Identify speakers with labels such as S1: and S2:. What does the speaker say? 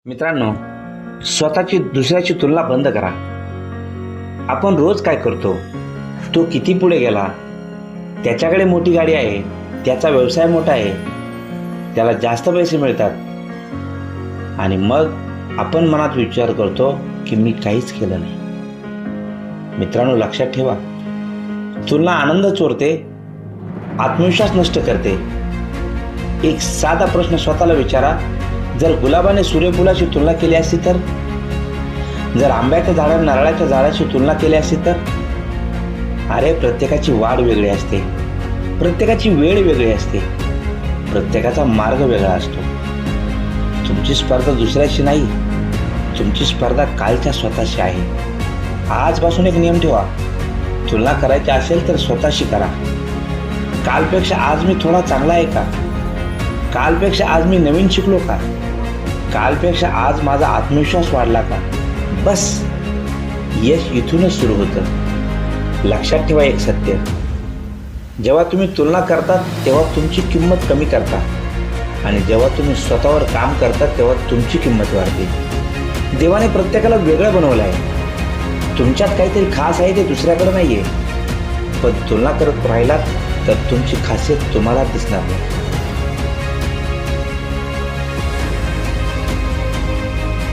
S1: मित्रांनो, स्वतःची दुसऱ्याची तुलना बंद करा. आपण रोज काय करतो? तो किती पुढे गेला, त्याच्याकडे मोठी गाडी आहे, त्याचा व्यवसाय मोठा आहे, त्याला जास्त पैसे मिळतात, आणि मग आपण मनात विचार करतो की मी काहीच केलं नाही. मित्रांनो, लक्षात ठेवा, तुलना आनंद चोरते, आत्मविश्वास नष्ट करते. एक साधा प्रश्न स्वतःला विचारा, जर गुलाबाने सूर्यफुलाची तुलना केली असती तर, जर आंब्याच्या झाडाने नारळाच्या झाडाची तुलना केली असती तर. अरे, प्रत्येकाची वाढ वेगळी असते, प्रत्येकाची वेळ वेगळी असते, प्रत्येकाचा मार्ग वेगळा असतो. तुमची स्पर्धा दुसऱ्याशी नाही, तुमची स्पर्धा कालच्या स्वतःशी आहे. आजपासून एक नियम ठेवा, तुलना करायची असेल तर स्वतःशी करा. कालपेक्षा आज मी थोडा चांगला आहे का? कालपेक्षा आज मी नवीन शिकलो का? कालपेक्षा आज माझा आत्मविश्वास वाढला का? बस, यश इथूनच सुरू होतं. लक्षात ठेवा एक सत्य, जेव्हा तुम्ही तुलना करता तेव्हा तुमची किंमत कमी करता, आणि जेव्हा तुम्ही स्वतःवर काम करता तेव्हा तुमची किंमत वाढते. देवाने प्रत्येकाला वेगळं बनवलं आहे. तुमच्यात काहीतरी खास आहे ते दुसऱ्याकडे नाही आहे, पण तुलना करत राहिलात तर तुमची खासियत तुम्हाला दिसणार नाही.